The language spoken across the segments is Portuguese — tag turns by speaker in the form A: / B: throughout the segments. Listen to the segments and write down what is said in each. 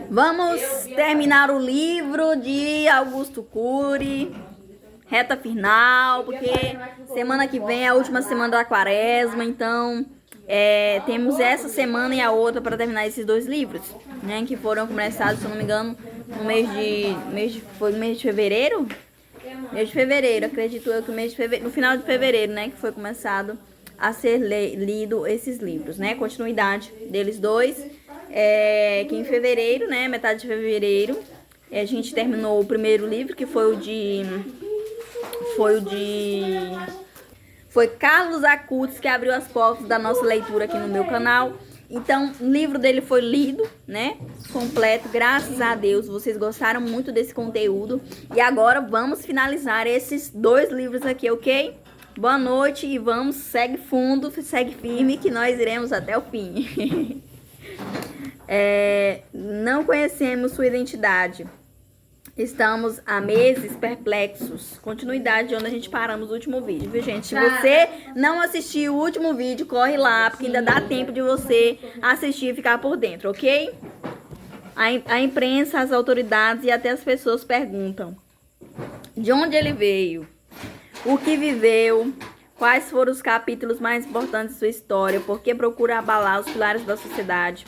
A: Vamos terminar o livro de Augusto Cury, reta final, porque semana que vem é a última semana da quaresma, então temos essa semana e a outra para terminar esses dois livros, né, que foram começados, se eu não me engano, foi no mês de fevereiro? Mês de fevereiro, acredito eu que no final de fevereiro, né, que foi começado a ser lido esses livros, né, continuidade deles dois, que em fevereiro, né, metade de fevereiro, a gente terminou o primeiro livro, que foi Carlos Acutis que abriu as portas da nossa leitura aqui no meu canal. Então, o livro dele foi lido, né, completo, graças a Deus, vocês gostaram muito desse conteúdo. E agora vamos finalizar esses dois livros aqui, ok? Boa noite e vamos, segue fundo, segue firme, que nós iremos até o fim. Não conhecemos sua identidade. Estamos há meses perplexos. Continuidade de onde a gente paramos no último vídeo, viu, gente? Se você não assistiu o último vídeo, corre lá, porque ainda dá tempo de você assistir e ficar por dentro, ok? A imprensa, as autoridades e até as pessoas perguntam de onde ele veio, o que viveu, quais foram os capítulos mais importantes de sua história, por que procura abalar os pilares da sociedade,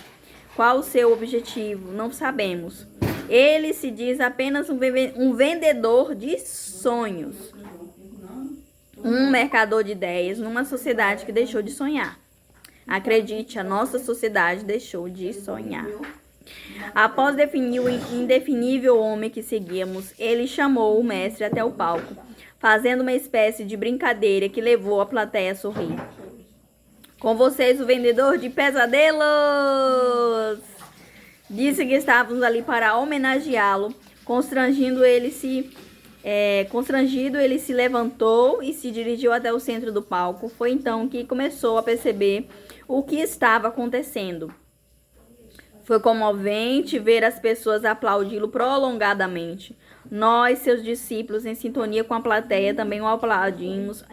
A: qual o seu objetivo, não sabemos. Ele se diz apenas um vendedor de sonhos, um mercador de ideias numa sociedade que deixou de sonhar. Acredite, a nossa sociedade deixou de sonhar. Após definir o indefinível homem que seguíamos, ele chamou o mestre até o palco, fazendo uma espécie de brincadeira que levou a plateia a sorrir. Com vocês, o vendedor de pesadelos! Disse que estávamos ali para homenageá-lo. Constrangido, ele se levantou e se dirigiu até o centro do palco. Foi então que começou a perceber o que estava acontecendo. Foi comovente ver as pessoas aplaudi-lo prolongadamente. Nós, seus discípulos, em sintonia com a plateia, também o aplaudimos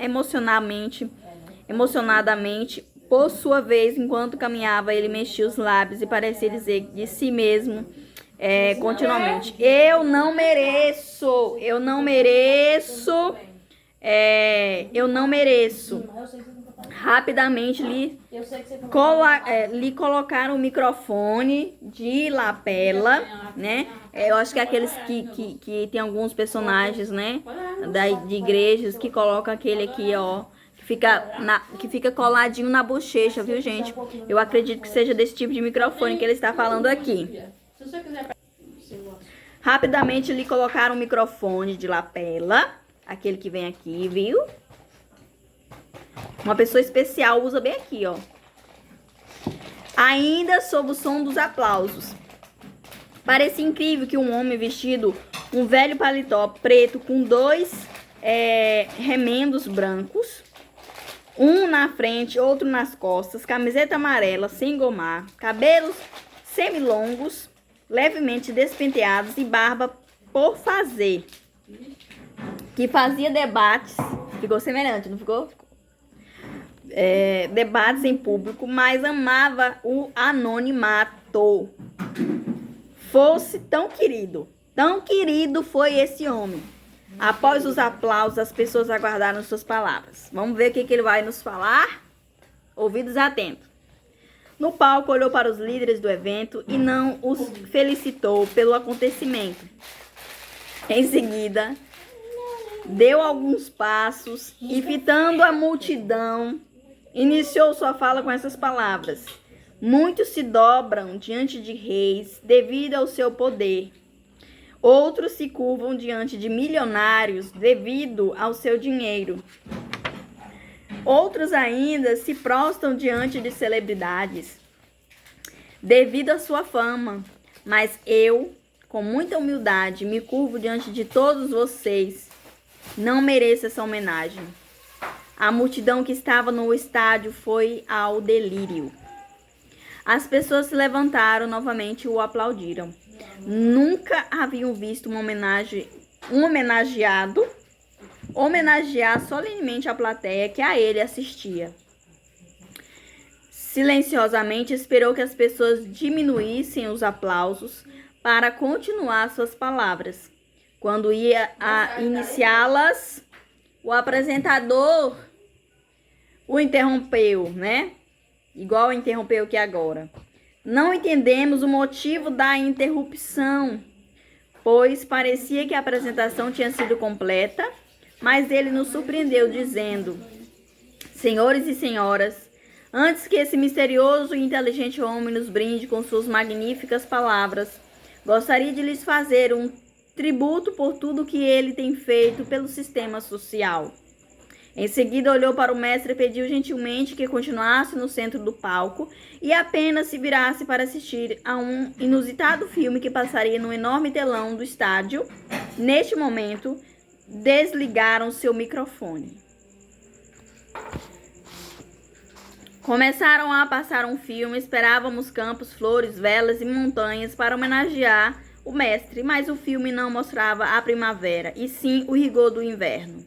A: emocionadamente. Por sua vez, enquanto caminhava, ele mexia os lábios e parecia dizer de si mesmo continuamente: eu não mereço. Rapidamente lhe colocaram o microfone de lapela, né? Eu acho que é aqueles que tem alguns personagens, né, de igrejas que colocam aquele aqui, ó, que fica coladinho na bochecha, viu, gente? Eu acredito que seja desse tipo de microfone que ele está falando aqui. Rapidamente lhe colocaram um microfone de lapela, aquele que vem aqui, viu? Uma pessoa especial usa bem aqui, ó. Ainda sob o som dos aplausos. Parecia incrível que um homem vestido um velho paletó preto com dois remendos brancos, um na frente, outro nas costas, camiseta amarela sem gomar, cabelos semilongos, levemente despenteados e barba por fazer, que fazia debates, ficou semelhante, não ficou? Debates em público, mas amava o anonimato. Fosse tão querido foi esse homem. Após os aplausos, as pessoas aguardaram suas palavras. Vamos ver o que ele vai nos falar? Ouvidos atentos. No palco, olhou para os líderes do evento e não os felicitou pelo acontecimento. Em seguida, deu alguns passos e, fitando a multidão, iniciou sua fala com essas palavras: muitos se dobram diante de reis devido ao seu poder. Outros se curvam diante de milionários devido ao seu dinheiro. Outros ainda se prostram diante de celebridades devido à sua fama. Mas eu, com muita humildade, me curvo diante de todos vocês. Não mereço essa homenagem. A multidão que estava no estádio foi ao delírio. As pessoas se levantaram novamente e o aplaudiram. Nunca haviam visto um homenageado homenagear solenemente a plateia que a ele assistia. Silenciosamente esperou que as pessoas diminuíssem os aplausos para continuar suas palavras. Quando ia a iniciá-las, o apresentador o interrompeu, né? Igual interrompeu aqui agora. Não entendemos o motivo da interrupção, pois parecia que a apresentação tinha sido completa, mas ele nos surpreendeu dizendo: senhores e senhoras, antes que esse misterioso e inteligente homem nos brinde com suas magníficas palavras, gostaria de lhes fazer um tributo por tudo que ele tem feito pelo sistema social. Em seguida, olhou para o mestre e pediu gentilmente que continuasse no centro do palco e apenas se virasse para assistir a um inusitado filme que passaria no enorme telão do estádio. Neste momento, desligaram seu microfone. Começaram a passar um filme, esperávamos campos, flores, velas e montanhas para homenagear o mestre, mas o filme não mostrava a primavera, e sim o rigor do inverno.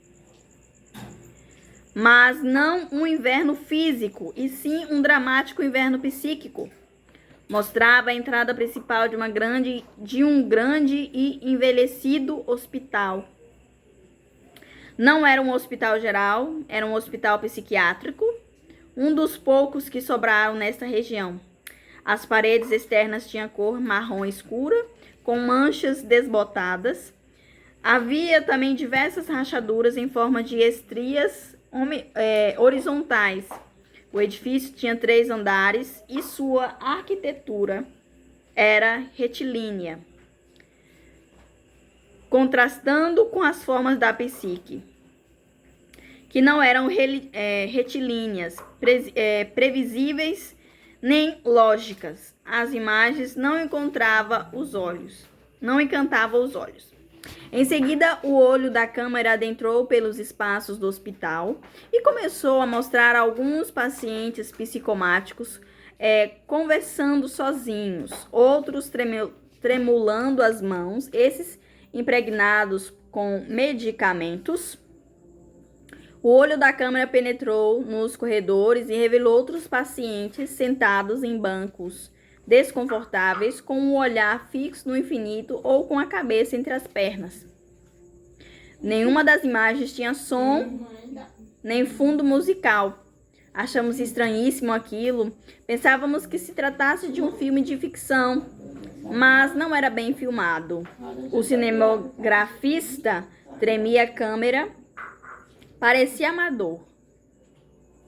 A: Mas não um inverno físico, e sim um dramático inverno psíquico. Mostrava a entrada principal de um grande e envelhecido hospital. Não era um hospital geral, era um hospital psiquiátrico, um dos poucos que sobraram nesta região. As paredes externas tinham cor marrom escura, com manchas desbotadas. Havia também diversas rachaduras em forma de estrias horizontais. O edifício tinha 3 andares e sua arquitetura era retilínea, contrastando com as formas da psique, que não eram retilíneas, previsíveis nem lógicas. As imagens não encantavam os olhos. Em seguida, o olho da câmera adentrou pelos espaços do hospital e começou a mostrar alguns pacientes psicomáticos conversando sozinhos, outros tremulando as mãos, esses impregnados com medicamentos. O olho da câmera penetrou nos corredores e revelou outros pacientes sentados em bancos desconfortáveis, com o olhar fixo no infinito ou com a cabeça entre as pernas. Nenhuma das imagens tinha som nem fundo musical. Achamos estranhíssimo aquilo. Pensávamos que se tratasse de um filme de ficção, mas não era bem filmado. O cinegrafista tremia a câmera, parecia amador.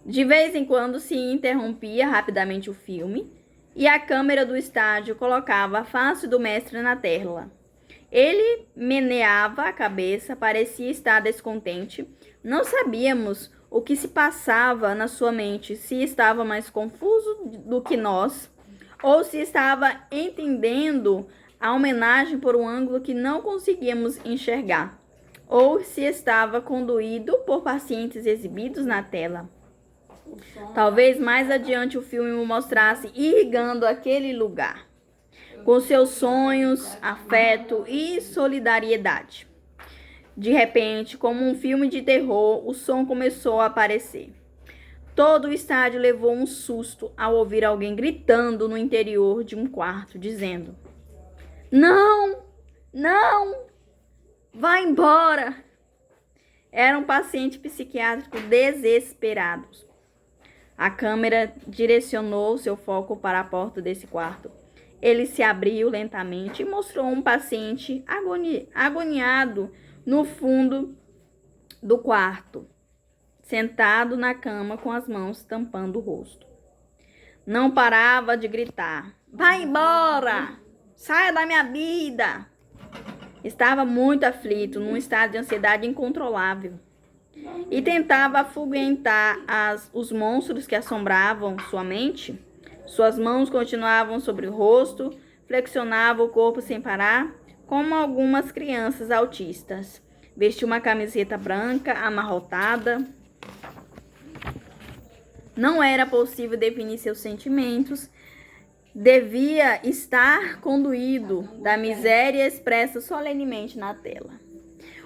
A: De vez em quando se interrompia rapidamente o filme e a câmera do estádio colocava a face do mestre na tela. Ele meneava a cabeça, parecia estar descontente. Não sabíamos o que se passava na sua mente, se estava mais confuso do que nós, ou se estava entendendo a homenagem por um ângulo que não conseguíamos enxergar, ou se estava conduído por pacientes exibidos na tela. Talvez mais adiante o filme o mostrasse irrigando aquele lugar, com seus sonhos, afeto e solidariedade. De repente, como um filme de terror, o som começou a aparecer. Todo o estádio levou um susto ao ouvir alguém gritando no interior de um quarto, dizendo: "Não! Não! Vá embora!" Era um paciente psiquiátrico desesperado. A câmera direcionou seu foco para a porta desse quarto. Ele se abriu lentamente e mostrou um paciente agoniado no fundo do quarto, sentado na cama com as mãos tampando o rosto. Não parava de gritar: "Vai embora! Saia da minha vida!" Estava muito aflito, num estado de ansiedade incontrolável, e tentava afugentar os monstros que assombravam sua mente. Suas mãos continuavam sobre o rosto, flexionava o corpo sem parar, como algumas crianças autistas. Vestiu uma camiseta branca, amarrotada. Não era possível definir seus sentimentos. Devia estar conduído da miséria expressa solenemente na tela.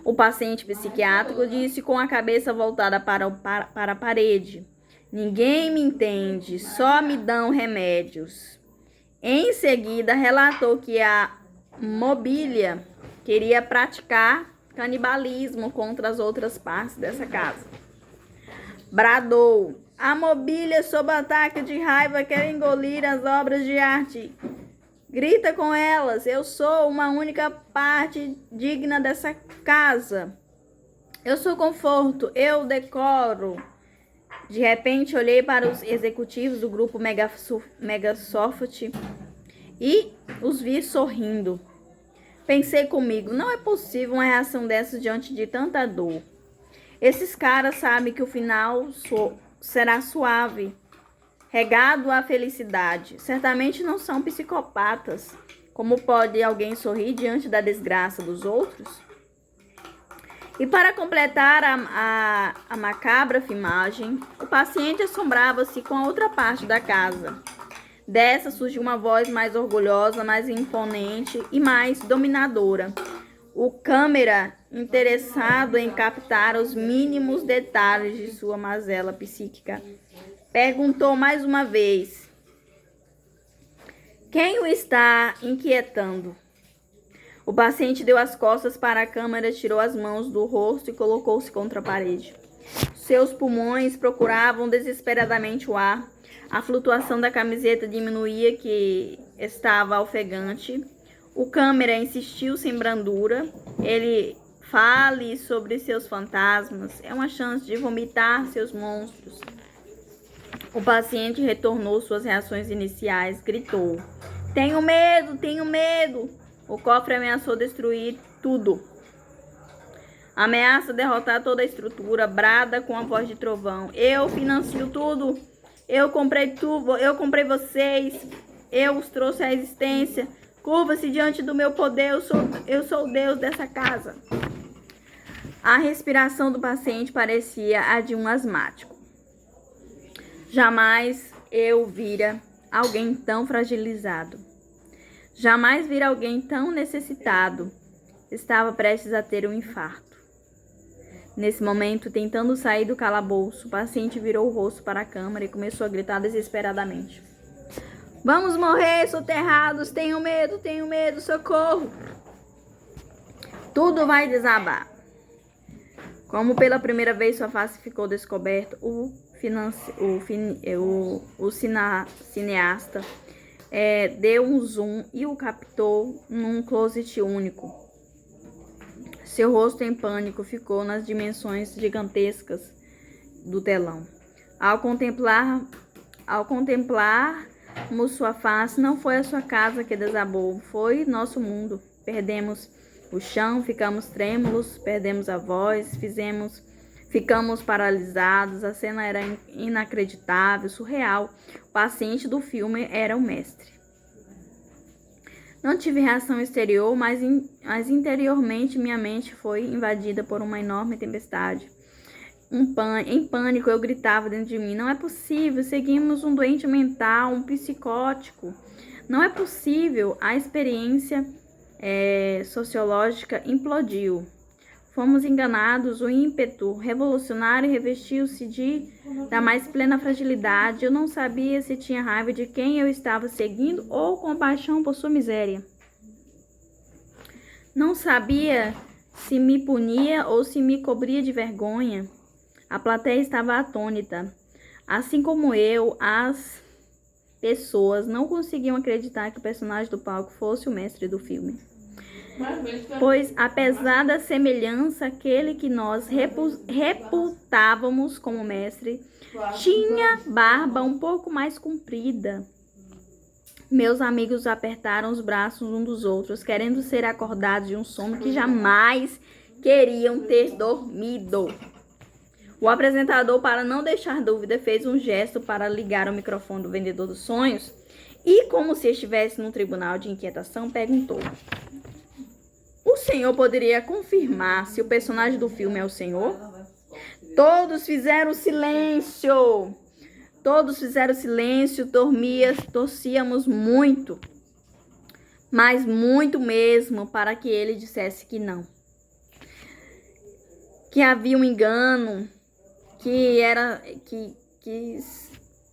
A: O paciente psiquiátrico disse com a cabeça voltada para a parede: "Ninguém me entende, só me dão remédios." Em seguida, relatou que mobília queria praticar canibalismo contra as outras partes dessa casa. Bradou: a mobília, sob ataque de raiva, quer engolir as obras de arte. Grita com elas: eu sou uma única parte digna dessa casa. Eu sou conforto, eu decoro. De repente, olhei para os executivos do grupo Megasoft e os vi sorrindo. Pensei comigo: não é possível uma reação dessa diante de tanta dor. Esses caras sabem que o final será suave, regado à felicidade. Certamente não são psicopatas. Como pode alguém sorrir diante da desgraça dos outros? E para completar a macabra filmagem, o paciente assombrava-se com a outra parte da casa. Dessa surgiu uma voz mais orgulhosa, mais imponente e mais dominadora. O câmera, interessado em captar os mínimos detalhes de sua mazela psíquica, perguntou mais uma vez: quem o está inquietando? O paciente deu as costas para a câmera, tirou as mãos do rosto e colocou-se contra a parede. Seus pulmões procuravam desesperadamente o ar. A flutuação da camiseta diminuía, que estava ofegante. O câmera insistiu sem brandura. Ele: fale sobre seus fantasmas. É uma chance de vomitar seus monstros. O paciente retornou suas reações iniciais. Gritou: tenho medo, tenho medo. O cofre ameaçou destruir tudo. Ameaça derrotar toda a estrutura. Brada com a voz de trovão: eu financio tudo. Eu comprei tudo. Eu comprei vocês. Eu os trouxe à existência. Curva-se diante do meu poder. Eu sou o Deus dessa casa. A respiração do paciente parecia a de um asmático. Jamais eu vira alguém tão fragilizado. Jamais vira alguém tão necessitado. Estava prestes a ter um infarto. Nesse momento, tentando sair do calabouço, o paciente virou o rosto para a câmara e começou a gritar desesperadamente: vamos morrer, soterrados! Tenho medo, socorro! Tudo vai desabar. Como pela primeira vez sua face ficou descoberta, o cineasta deu um zoom e o captou num closet único. Seu rosto em pânico ficou nas dimensões gigantescas do telão. Ao contemplarmos sua face, não foi a sua casa que desabou, foi nosso mundo. Perdemos o chão, ficamos trêmulos, perdemos a voz, ficamos paralisados. A cena era inacreditável, surreal. O paciente do filme era o mestre. Não tive reação exterior, mas interiormente minha mente foi invadida por uma enorme tempestade. Em pânico, eu gritava dentro de mim: não é possível, seguimos um doente mental, um psicótico. Não é possível. A experiência sociológica implodiu. Fomos enganados, o ímpeto revolucionário revestiu-se da mais plena fragilidade. Eu não sabia se tinha raiva de quem eu estava seguindo ou compaixão por sua miséria. Não sabia se me punia ou se me cobria de vergonha. A plateia estava atônita. Assim como eu, as pessoas não conseguiam acreditar que o personagem do palco fosse o mestre do filme. Pois, apesar da semelhança, aquele que nós reputávamos como mestre tinha barba um pouco mais comprida. Meus amigos apertaram os braços uns dos outros, querendo ser acordados de um sono que jamais queriam ter dormido. O apresentador, para não deixar dúvida, fez um gesto para ligar o microfone do vendedor dos sonhos e, como se estivesse num tribunal de inquietação, perguntou: o senhor poderia confirmar se o personagem do filme é o senhor? Todos fizeram silêncio. Torcíamos muito, mas muito mesmo, para que ele dissesse que não. Que havia um engano, que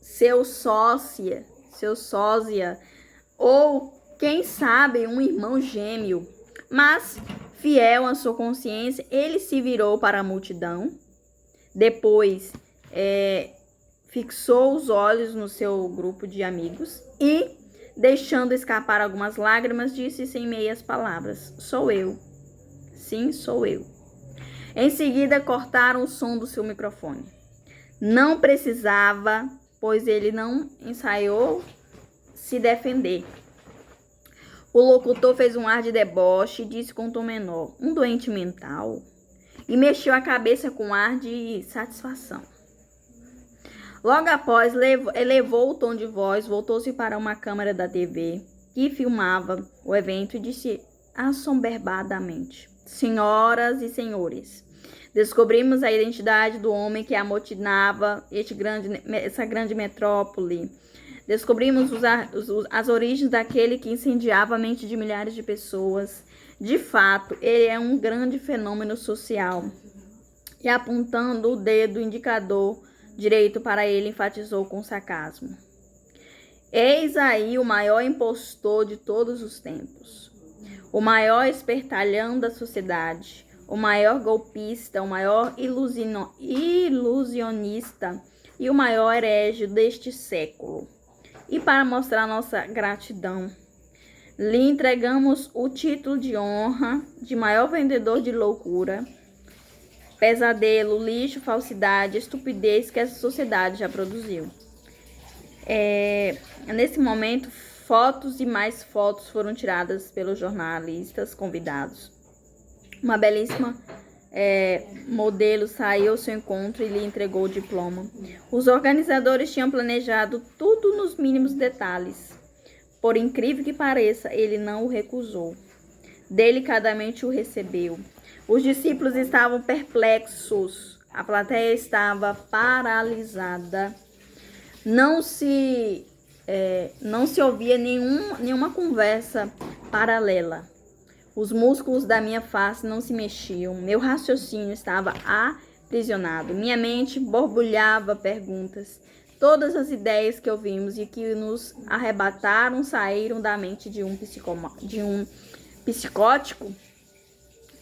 A: seu sósia, ou quem sabe um irmão gêmeo. Mas, fiel à sua consciência, ele se virou para a multidão. Depois, fixou os olhos no seu grupo de amigos e, deixando escapar algumas lágrimas, disse sem meias palavras: sou eu. Sim, sou eu. Em seguida, cortaram o som do seu microfone. Não precisava, pois ele não ensaiou se defender. O locutor fez um ar de deboche e disse com tom menor: um doente mental? E mexeu a cabeça com ar de satisfação. Logo após, elevou o tom de voz, voltou-se para uma câmera da TV que filmava o evento e disse assoberbadamente: senhoras e senhores, descobrimos a identidade do homem que amotinava essa grande metrópole. Descobrimos as origens daquele que incendiava a mente de milhares de pessoas. De fato, ele é um grande fenômeno social. E apontando o dedo indicador direito para ele, enfatizou com sarcasmo: eis aí o maior impostor de todos os tempos, o maior espertalhão da sociedade, o maior golpista, o maior ilusionista e o maior herege deste século. E para mostrar nossa gratidão, lhe entregamos o título de honra de maior vendedor de loucura, pesadelo, lixo, falsidade, estupidez que essa sociedade já produziu. Nesse momento, fotos e mais fotos foram tiradas pelos jornalistas convidados. Uma belíssima modelo saiu ao seu encontro e lhe entregou o diploma. Os organizadores tinham planejado tudo nos mínimos detalhes. Por incrível que pareça, ele não o recusou. Delicadamente o recebeu. Os discípulos estavam perplexos. A plateia estava paralisada. Não se ouvia nenhuma conversa paralela. Os músculos da minha face não se mexiam. Meu raciocínio estava aprisionado. Minha mente borbulhava perguntas. Todas as ideias que ouvimos e que nos arrebataram saíram da mente de um psicótico.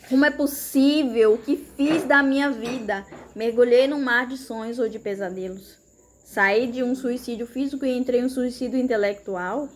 A: Como é possível? O que fiz da minha vida? Mergulhei num mar de sonhos ou de pesadelos. Saí de um suicídio físico e entrei em um suicídio intelectual.